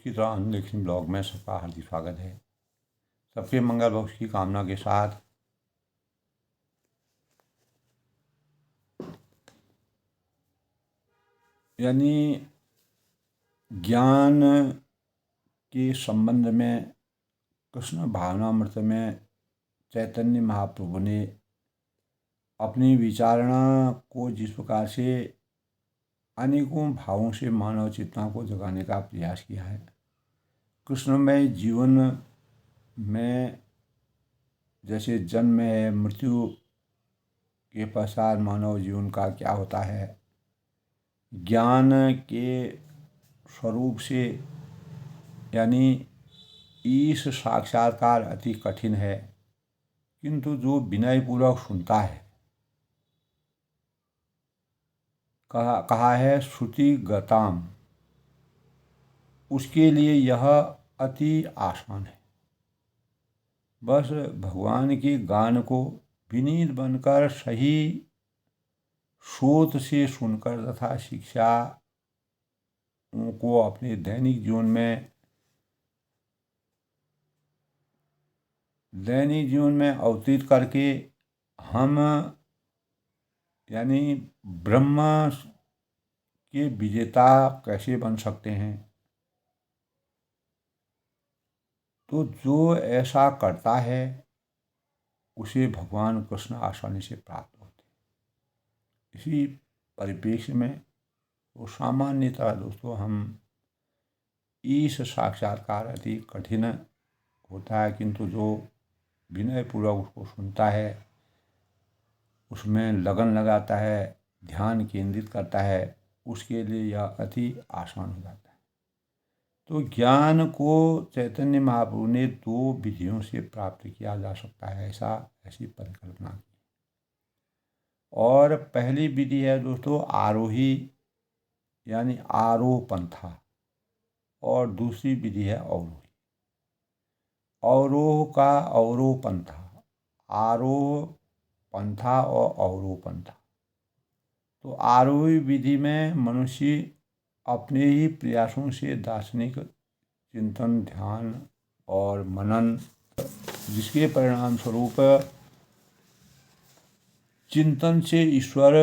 की तरह अनलिखित ब्लॉग में सबका हार्दिक स्वागत है। सबके मंगल भविष्य की कामना के साथ यानी ज्ञान के संबंध में कृष्ण भावनामृत में चैतन्य महाप्रभु ने अपनी विचारणा को जिस प्रकार से अनेकों भावों से मानव चेतना को जगाने का प्रयास किया है। कृष्णमय जीवन में जैसे जन्म है, मृत्यु के पश्चात मानव जीवन का क्या होता है, ज्ञान के स्वरूप से यानी ईश साक्षात्कार अति कठिन है, किंतु जो विनयपूर्वक सुनता है, कहा है श्रुति गताम, उसके लिए यह अति आसान है। बस भगवान के गान को विनीत बनकर सही सोच से सुनकर तथा शिक्षा को अपने दैनिक जीवन में अवतीर्ण करके हम यानी ब्रह्म के विजेता कैसे बन सकते हैं। तो जो ऐसा करता है उसे भगवान कृष्ण आसानी से प्राप्त होते हैं। इसी परिप्रेक्ष्य में तो सामान्यतः दोस्तों हम ईश साक्षात्कार अति कठिन होता है, किंतु जो विनयपूर्वक उसको सुनता है, उसमें लगन लगाता है, ध्यान केंद्रित करता है, उसके लिए यह अति आसान हो जाता है। तो ज्ञान को चैतन्य महाप्रभु ने 2 विधियों से प्राप्त किया जा सकता है, ऐसी परिकल्पना की। और पहली विधि है दोस्तों आरोही यानी आरोह पंथा, और दूसरी विधि है अवरोही। अवरोह का अवरोह पंथा, आरोह पंथा और अवरोह पंथा। तो आरोही विधि में मनुष्य अपने ही प्रयासों से दार्शनिक चिंतन, ध्यान और मनन, जिसके परिणाम स्वरूप चिंतन से ईश्वर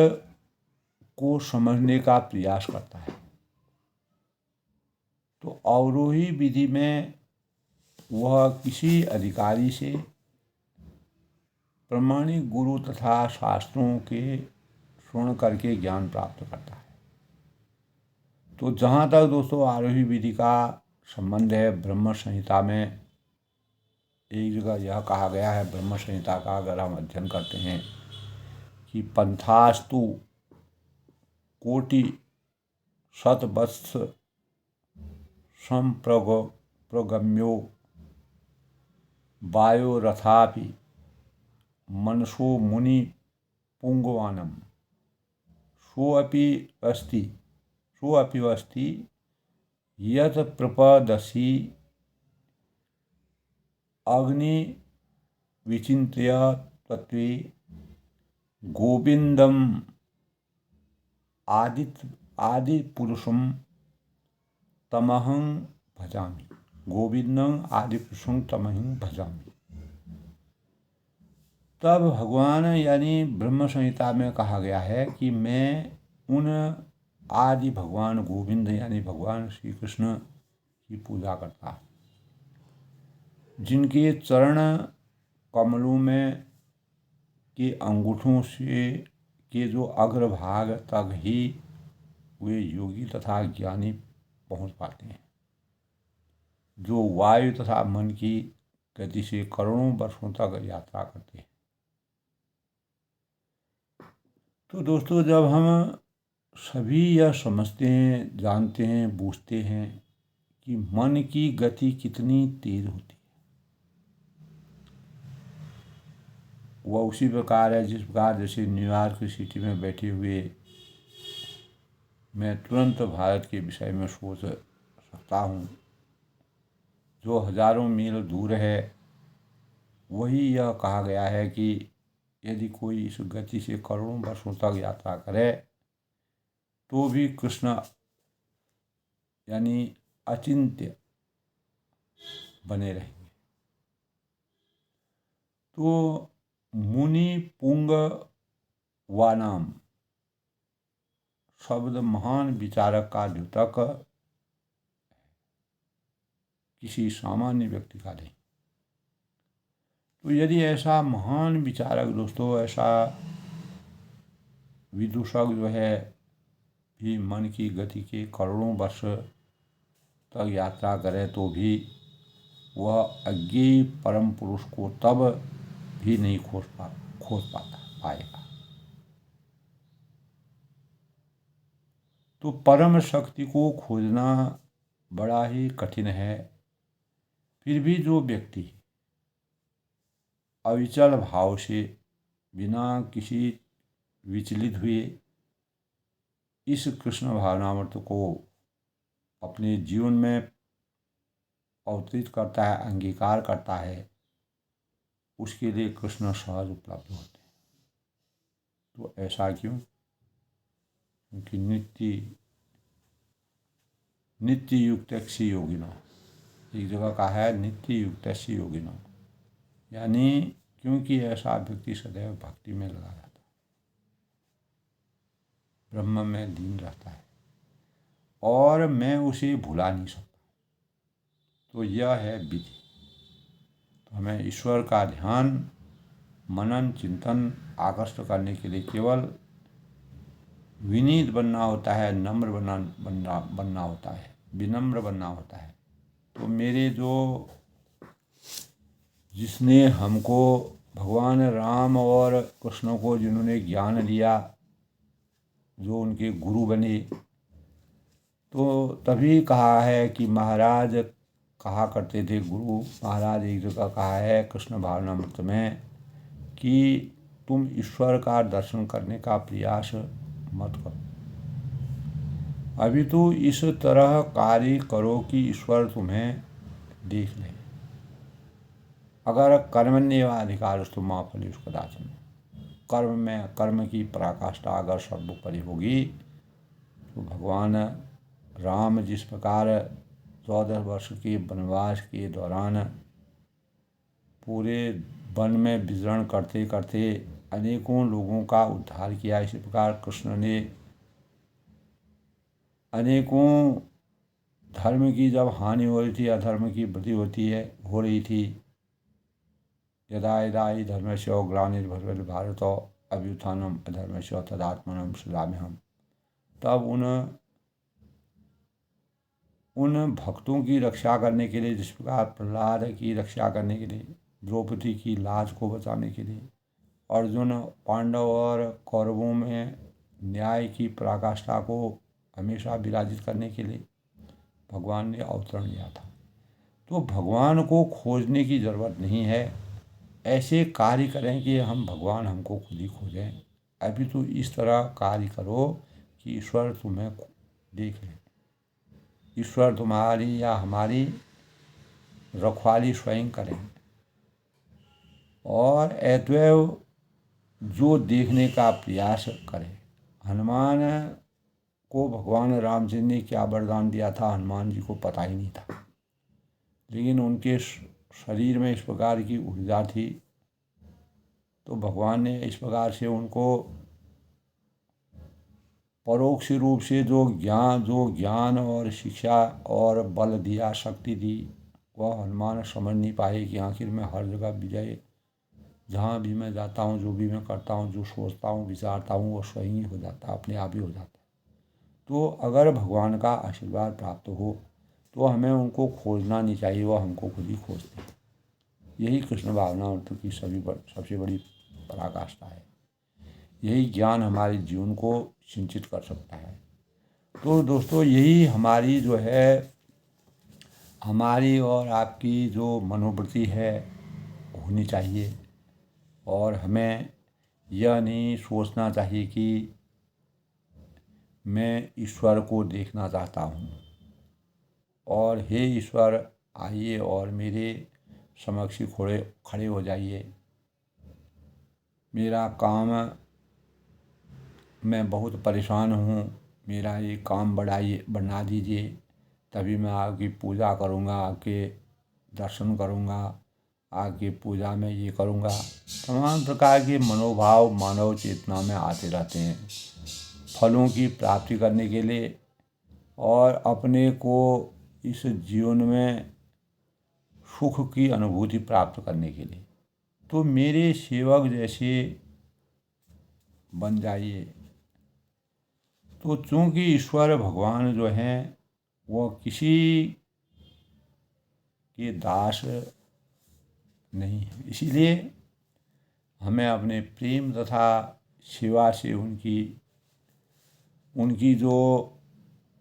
को समझने का प्रयास करता है। तो अवरोही विधि में वह किसी अधिकारी से प्रामाणिक गुरु तथा शास्त्रों के श्रवण करके ज्ञान प्राप्त करता है। तो जहाँ तक दोस्तों आरोही विधि का संबंध है, ब्रह्म संहिता में एक जगह यह कहा गया है, ब्रह्म संहिता का अगर हम अध्ययन करते हैं कि पंथास्तु कोटि शतवत्स संप्रगम्यो वायोरथापि मनसो मुनि पुंगवानम सोऽपि अस्ति यत् प्रपदसि अग्नि विचिन्त्य तत्वे गोविंदम आदि पुरुषम तमहं भजामि। गोविंदम आदि पुरुषम तमहं भजामि। तब भगवान यानी ब्रह्म संहिता में कहा गया है कि मैं उन आदि भगवान गोविंद यानी भगवान श्री कृष्ण की पूजा करता हूँ, जिनके चरण कमलों में के अंगूठों से के जो अग्रभाग तक ही वे योगी तथा ज्ञानी पहुँच पाते हैं, जो वायु तथा मन की गति से करोड़ों वर्षों तक यात्रा करते हैं। तो दोस्तों जब हम सभी यह समझते हैं, जानते हैं, बूझते हैं कि मन की गति कितनी तेज होती है, वह उसी प्रकार है जिस प्रकार जैसे न्यूयॉर्क सिटी में बैठे हुए मैं तुरंत भारत के विषय में सोच सकता हूँ, जो हजारों मील दूर है। वही यह कहा गया है कि यदि कोई इस गति से करोड़ों वर्षों तक यात्रा करे तो भी कृष्ण यानी अचिंत्य बने रहेंगे। तो मुनि पुंग वानाम शब्द महान विचारक का द्योतक, किसी सामान्य व्यक्ति का नहीं। तो यदि ऐसा महान विचारक दोस्तों, ऐसा विदूषक जो है भी मन की गति के करोड़ों वर्ष तक यात्रा करे तो भी वह अज्ञेय परम पुरुष को तब भी नहीं खोज पाएगा। तो परम शक्ति को खोजना बड़ा ही कठिन है। फिर भी जो व्यक्ति अविचल भाव से बिना किसी विचलित हुए इस कृष्ण भावनामृत को अपने जीवन में अवतरित करता है, अंगीकार करता है, उसके लिए कृष्ण सहज उपलब्ध होते हैं। तो ऐसा क्यों? क्योंकि नित्य युक्त योगिनो, एक जगह कहा है नित्य युक्त योगिनो, यानी क्योंकि ऐसा व्यक्ति सदैव भक्ति में लगा रहता है, ब्रह्म में लीन रहता है और मैं उसे भुला नहीं सकता। तो यह है विधि। तो हमें ईश्वर का ध्यान, मनन, चिंतन आकर्षित करने के लिए केवल विनीत बनना होता है, नम्र बनना होता है, विनम्र बनना होता है। तो मेरे जिसने हमको भगवान राम और कृष्ण को जिन्होंने ज्ञान दिया, जो उनके गुरु बने, तो तभी कहा है कि महाराज कहा करते थे, गुरु महाराज एक जगह कहा है कृष्ण भावनामृत में कि तुम ईश्वर का दर्शन करने का प्रयास मत करो, अभी तो इस तरह कार्य करो कि ईश्वर तुम्हें देख ले। अगर कर्मण्येवाधिकारस्तु मा फलेषु कदाचन, कर्म की पराकाष्ठा अगर सर्वोपरि होगी, तो भगवान राम जिस प्रकार 14 वर्ष के वनवास के दौरान पूरे वन में विचरण करते करते अनेकों लोगों का उद्धार किया, इसी प्रकार कृष्ण ने अनेकों धर्म की जब हानि हो रही थी, अधर्म की वृद्धि हो रही थी, यदा यदा हि धर्मस्य ग्लानिर्भवति भारत अभ्युत्थानम् अधर्मस्य तदात्मानं सृजाम्यहम्, तब उन भक्तों की रक्षा करने के लिए, जिस प्रकार प्रहलाद की रक्षा करने के लिए, द्रौपदी की लाज को बचाने के लिए, अर्जुन पांडव और कौरवों में न्याय की पराकाष्ठा को हमेशा विराजित करने के लिए भगवान ने अवतरण लिया था। तो भगवान को खोजने की ज़रूरत नहीं है, ऐसे कार्य करें कि हम भगवान हमको खुद ही खोजें। अभी तो इस तरह कार्य करो कि ईश्वर तुम्हें देख ले, ईश्वर तुम्हारी या हमारी रखवाली स्वयं करें। और अतएव जो देखने का प्रयास करे, हनुमान को भगवान राम जी ने क्या वरदान दिया था, हनुमान जी को पता ही नहीं था, लेकिन उनके शरीर में इस प्रकार की ऊर्जा थी, तो भगवान ने इस प्रकार से उनको परोक्ष रूप से जो ज्ञान और शिक्षा और बल दिया, शक्ति दी, वह हनुमान समझ नहीं पाए कि आखिर मैं हर जगह विजय, जहाँ भी मैं जाता हूँ, जो भी मैं करता हूँ, जो सोचता हूँ, विचारता हूँ, वो स्वयं ही हो जाता, अपने आप ही हो जाता। तो अगर भगवान का आशीर्वाद प्राप्त हो तो हमें उनको खोजना नहीं चाहिए, वो हमको खुद ही खोजते हैं। यही कृष्ण भावनामृत की सबसे बड़ी पराकाष्ठा है। यही ज्ञान हमारे जीवन को सिंचित कर सकता है। तो दोस्तों, यही हमारी जो है, हमारी और आपकी जो मनोवृत्ति है होनी चाहिए। और हमें यह नहीं सोचना चाहिए कि मैं ईश्वर को देखना चाहता हूँ और हे ईश्वर आइए और मेरे समक्ष खड़े हो जाइए, मेरा काम, मैं बहुत परेशान हूँ, मेरा ये काम बना दीजिए, तभी मैं आपकी पूजा करूँगा, आपके दर्शन करूँगा, आगे पूजा में ये करूँगा। तमाम प्रकार के मनोभाव मानव चेतना में आते रहते हैं फलों की प्राप्ति करने के लिए और अपने को इस जीवन में सुख की अनुभूति प्राप्त करने के लिए। तो मेरे सेवक जैसे बन जाइए। तो चूँकि ईश्वर भगवान जो हैं वो किसी के दास नहीं है, इसीलिए हमें अपने प्रेम तथा सेवा से उनकी जो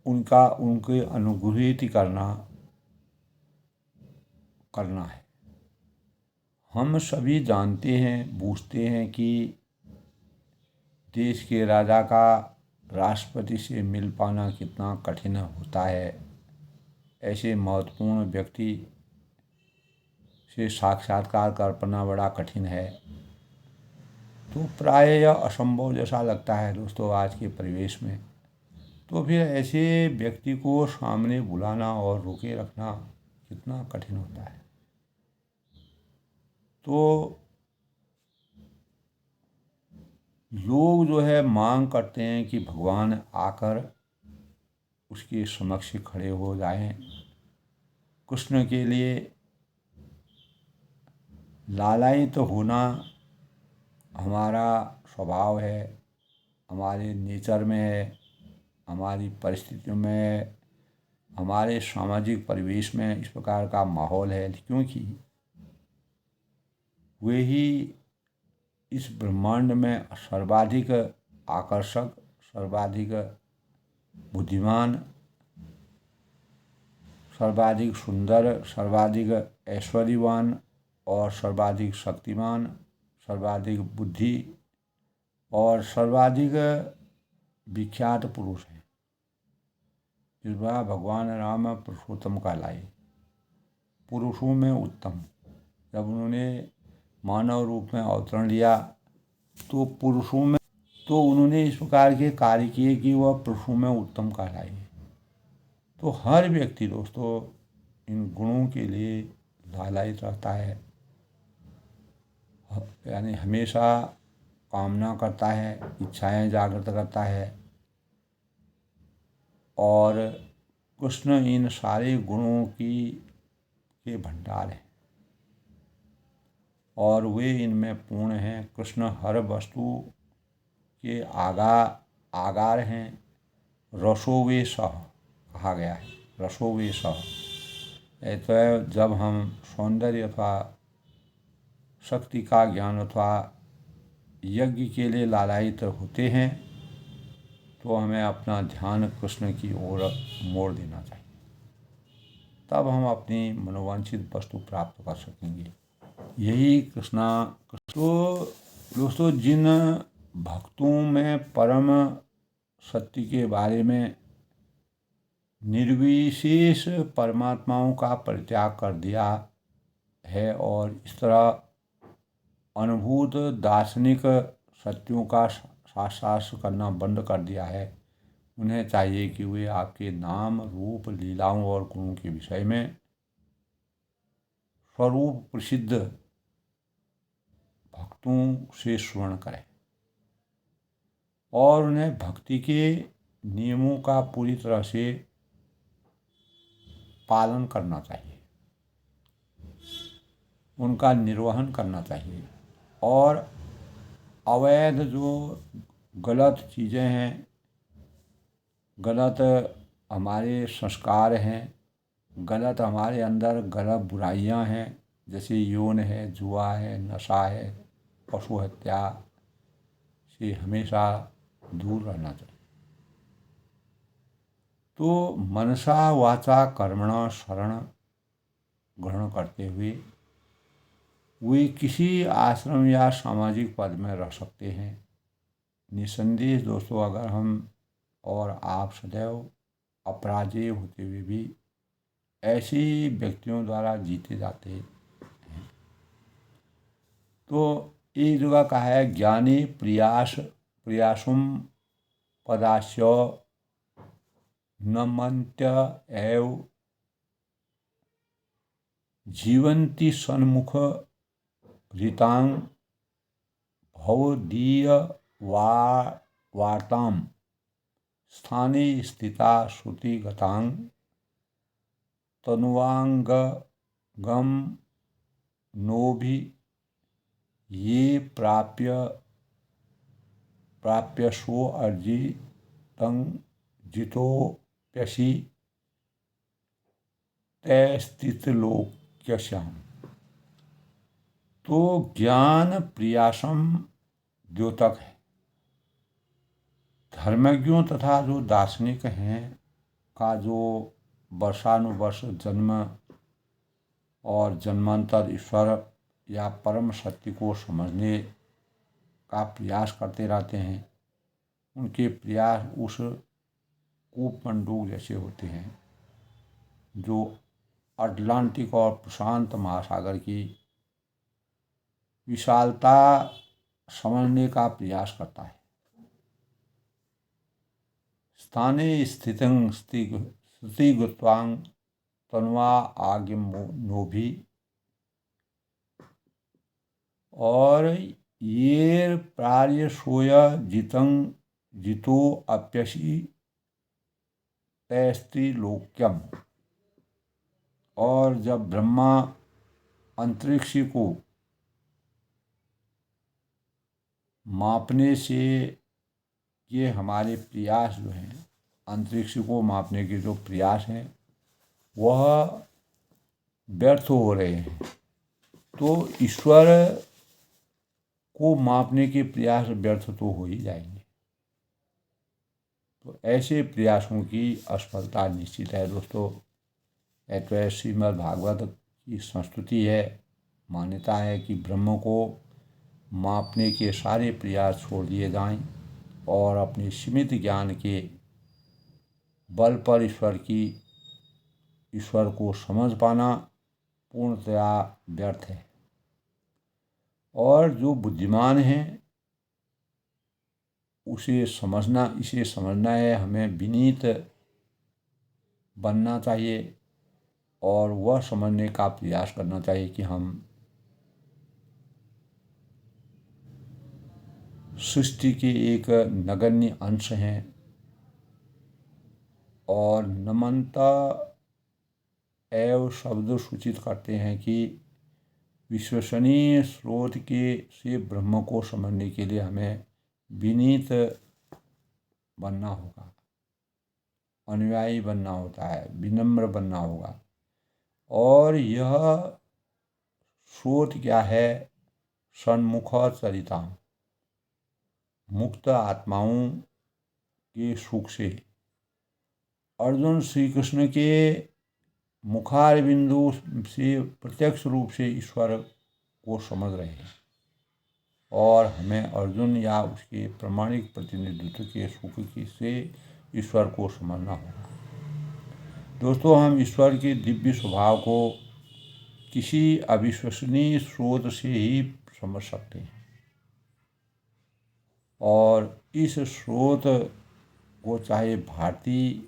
उनके अनुग्रहित करना है। हम सभी जानते हैं, बूझते हैं कि देश के राजा का राष्ट्रपति से मिल पाना कितना कठिन होता है। ऐसे महत्वपूर्ण व्यक्ति से साक्षात्कार कर पाना बड़ा कठिन है। तो प्राय यह असंभव जैसा लगता है दोस्तों आज के परिवेश में। तो फिर ऐसे व्यक्ति को सामने बुलाना और रोके रखना कितना कठिन होता है। तो लोग जो है मांग करते हैं कि भगवान आकर उसके समक्ष खड़े हो जाएं। कृष्ण के लिए लालायित तो होना हमारा स्वभाव है, हमारे नेचर में है, हमारी परिस्थितियों में है, हमारे सामाजिक परिवेश में इस प्रकार का माहौल है, क्योंकि वे ही इस ब्रह्मांड में सर्वाधिक आकर्षक, सर्वाधिक बुद्धिमान, सर्वाधिक सुंदर, सर्वाधिक ऐश्वर्यवान और सर्वाधिक शक्तिमान, सर्वाधिक बुद्धि और सर्वाधिक विख्यात पुरुष हैं। इस बार भगवान राम पुरुषोत्तम कहलाए, पुरुषों में उत्तम। जब उन्होंने मानव रूप में अवतरण लिया तो पुरुषों में तो उन्होंने इस प्रकार के कार्य किए कि वह पुरुषों में उत्तम कहलाए। तो हर व्यक्ति दोस्तों इन गुणों के लिए लालायित रहता है, यानी हमेशा कामना करता है, इच्छाएं जागृत करता है। और कृष्ण इन सारे गुणों के भंडार हैं और वे इनमें पूर्ण हैं। कृष्ण हर वस्तु के आगार हैं। रसो वे सह कहा गया है, रसो वे सह। तो जब हम सौंदर्य अथवा शक्ति का ज्ञान अथवा यज्ञ के लिए लालायित होते हैं तो हमें अपना ध्यान कृष्ण की ओर मोड़ देना चाहिए, तब हम अपनी मनोवांछित वस्तु प्राप्त कर सकेंगे। यही तो दोस्तों जिन भक्तों में परम सत्य के बारे में निर्विशेष परमात्माओं का परित्याग कर दिया है और इस तरह अनुभूत दार्शनिक सत्यों का शास्त्र करना बंद कर दिया है, उन्हें चाहिए कि वे आपके नाम, रूप, लीलाओं और गुणों के विषय में स्वरूप प्रसिद्ध भक्तों से श्रवण करें और उन्हें भक्ति के नियमों का पूरी तरह से पालन करना चाहिए, उनका निर्वहन करना चाहिए। और अवैध जो गलत चीज़ें हैं, गलत हमारे संस्कार हैं, गलत हमारे अंदर गलत बुराइयां हैं, जैसे यौन है, जुआ है, नशा है, पशु हत्या से हमेशा दूर रहना चाहिए। तो मनसा वाचा कर्मणा शरण ग्रहण करते हुए वे किसी आश्रम या सामाजिक पद में रह सकते हैं। निसंदेह दोस्तों अगर हम और आप सदैव अपराजेय होते हुए भी ऐसे व्यक्तियों द्वारा जीते जाते हैं। तो एक जगह कहा है, ज्ञानी प्रयासुम पदास्य न मंत्य एव जीवन्ति सन्मुख ऋतां भवदीय वार्तां स्थाने स्थिता श्रुतिगतां तनुवांगम नोभि ये प्राप्यशो अर्जितं जितोप्यसि तैस्थितलोक्यस्याम्। तो ज्ञान प्रियासम द्योतक है। धर्मज्ञों तथा जो दार्शनिक हैं का जो वर्षानुवर्ष जन्म और जन्मांतर ईश्वर या परम सत्य को समझने का प्रयास करते रहते हैं, उनके प्रयास उस कूपमंडूक जैसे होते हैं जो अटलांटिक और प्रशांत महासागर की विशालता समझने का प्रयास करता है। स्थाने स्थितं स्थितिगत्वां तन्वा आगिमोभि और ये प्रार्यशोय जितं जितो अप्यसि तैस्त्रीलोक्यम। और जब ब्रह्मा अंतरिक्ष को मापने से, ये हमारे प्रयास जो हैं, अंतरिक्ष को मापने के जो प्रयास हैं वह व्यर्थ हो रहे हैं, तो ईश्वर को मापने के प्रयास व्यर्थ तो हो ही जाएंगे। तो ऐसे प्रयासों की असफलता निश्चित है दोस्तों। ऐसे श्रीमद् भागवत की संस्तुति है, मान्यता है कि ब्रह्म को मापने के सारे प्रयास छोड़ दिए जाएं और अपने सीमित ज्ञान के बल पर ईश्वर को समझ पाना पूर्णतया व्यर्थ है। और जो बुद्धिमान हैं इसे समझना है, हमें विनीत बनना चाहिए और वह समझने का प्रयास करना चाहिए कि हम सृष्टि के एक नगण्य अंश हैं और नमनता एवं शब्द सूचित करते हैं कि विश्वसनीय स्रोत से ब्रह्म को समझने के लिए हमें विनीत बनना होगा, अनुयायी बनना होता है, विनम्र बनना होगा। और यह स्रोत क्या है? सन्मुख चरिता, मुक्त आत्माओं के सुख से अर्जुन श्री कृष्ण के मुखार बिंदु से प्रत्यक्ष रूप से ईश्वर को समझ रहे हैं और हमें अर्जुन या उसके प्रामाणिक प्रतिनिधित्व के सुख से ईश्वर को समझना होगा। दोस्तों, हम ईश्वर के दिव्य स्वभाव को किसी अविश्वसनीय स्रोत से ही समझ सकते हैं और इस स्रोत को चाहे भारतीय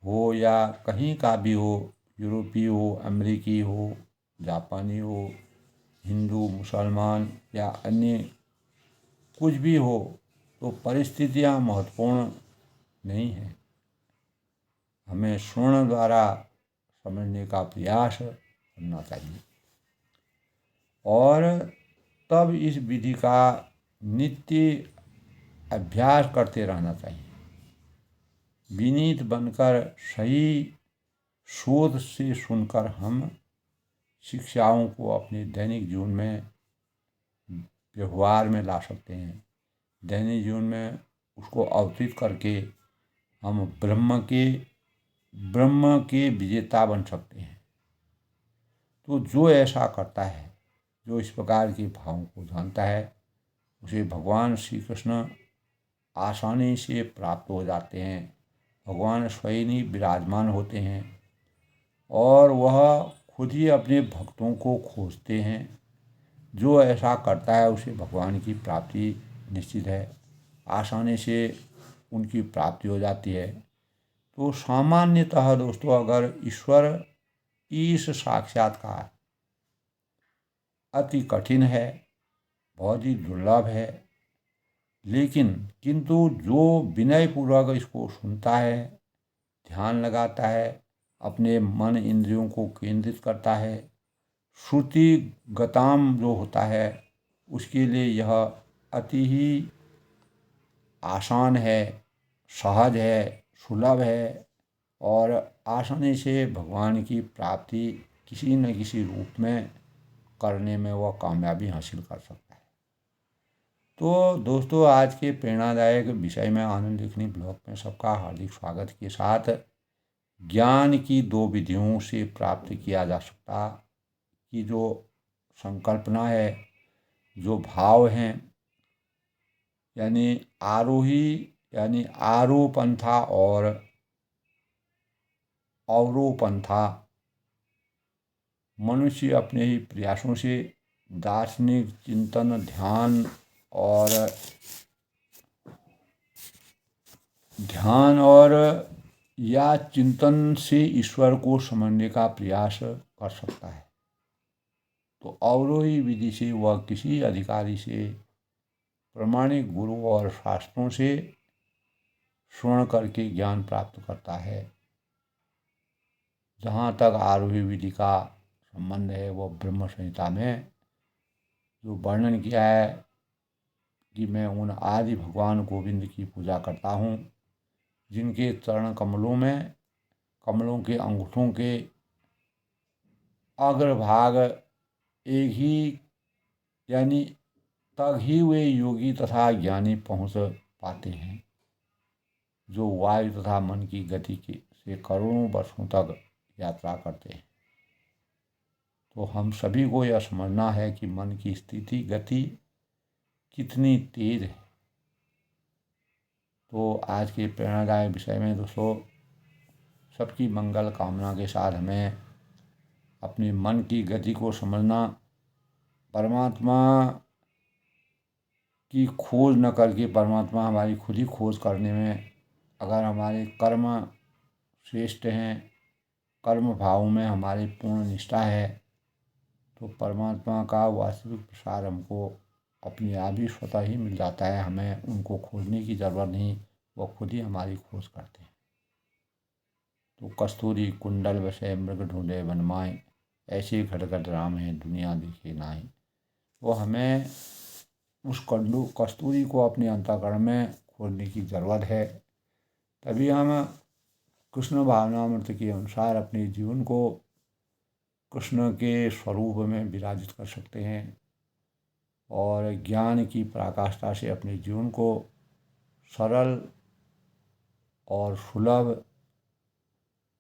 हो या कहीं का भी हो, यूरोपीय हो, अमेरिकी हो, जापानी हो, हिंदू, मुसलमान या अन्य कुछ भी हो, तो परिस्थितियां महत्वपूर्ण नहीं हैं। हमें श्रवण द्वारा समझने का प्रयास करना चाहिए और तब इस विधि का नित्य अभ्यास करते रहना चाहिए। विनीत बनकर सही शोध से सुनकर हम शिक्षाओं को अपने दैनिक जीवन में व्यवहार में ला सकते हैं। दैनिक जीवन में उसको अवतरित करके हम ब्रह्म के विजेता बन सकते हैं। तो जो ऐसा करता है, जो इस प्रकार के भावों को जानता है, उसे भगवान श्री कृष्ण आसानी से प्राप्त हो जाते हैं। भगवान स्वयं ही विराजमान होते हैं और वह खुद ही अपने भक्तों को खोजते हैं। जो ऐसा करता है उसे भगवान की प्राप्ति निश्चित है, आसानी से उनकी प्राप्ति हो जाती है। तो सामान्यतः दोस्तों, अगर ईश्वर ईश साक्षात्कार अति कठिन है, बहुत ही दुर्लभ है, लेकिन किंतु जो विनयपूर्वक इसको सुनता है, ध्यान लगाता है, अपने मन इंद्रियों को केंद्रित करता है, श्रुति गताम जो होता है, उसके लिए यह अति ही आसान है, सहज है, सुलभ है और आसानी से भगवान की प्राप्ति किसी न किसी रूप में करने में वह कामयाबी हासिल कर सकता है। तो दोस्तों, आज के प्रेरणादायक विषय में आनंद लिखनी ब्लॉग में सबका हार्दिक स्वागत के साथ ज्ञान की दो विधियों से प्राप्त किया जा सकता की जो संकल्पना है, जो भाव हैं, यानी आरोही यानी आरोपंथा और अवरोपंथा मनुष्य अपने ही प्रयासों से दार्शनिक चिंतन, ध्यान और या चिंतन से ईश्वर को समझने का प्रयास कर सकता है। तो अवरोही विधि से वह किसी अधिकारी से, प्रमाणिक गुरु और शास्त्रों से श्रवण करके ज्ञान प्राप्त करता है। जहाँ तक आरोही विधि का संबंध है, वो ब्रह्म संहिता में जो वर्णन किया है कि मैं उन आदि भगवान गोविंद की पूजा करता हूँ जिनके चरण कमलों में, कमलों के अंगूठों के अग्रभाग एक ही यानी तक ही वे योगी तथा ज्ञानी पहुँच पाते हैं जो वायु तथा मन की गति से करोड़ों वर्षों तक यात्रा करते हैं। तो हम सभी को यह समझना है कि मन की स्थिति, गति कितनी तेज है। तो आज के प्रेरणादायक विषय में दोस्तों, सबकी मंगल कामना के साथ हमें अपने मन की गति को समझना, परमात्मा की खोज न करके परमात्मा हमारी खुद ही खोज करने में, अगर हमारे कर्म श्रेष्ठ हैं, कर्म भाव में हमारी पूर्ण निष्ठा है, तो परमात्मा का वास्तविक प्रसार हमको अपने आप ही स्वतः ही मिल जाता है। हमें उनको खोजने की ज़रूरत नहीं, वो खुद ही हमारी खोज करते हैं। तो कस्तूरी कुंडल बसे मृग ढूंढे बनमाए, ऐसे घटघट राम है दुनिया दिखे नाई। वो हमें उस कस्तूरी को अपने अंतःकरण में खोजने की ज़रूरत है, तभी हम कृष्ण भावनामृत के अनुसार अपने जीवन को कृष्ण के स्वरूप में विराजित कर सकते हैं और ज्ञान की पराकाष्ठा से अपने जीवन को सरल और सुलभ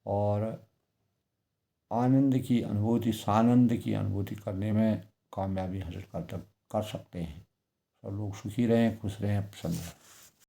और आनंद की अनुभूति, सानंद की अनुभूति करने में कामयाबी हासिल कर सकते हैं। सब लोग सुखी रहें, खुश रहें, प्रसन्न रहें।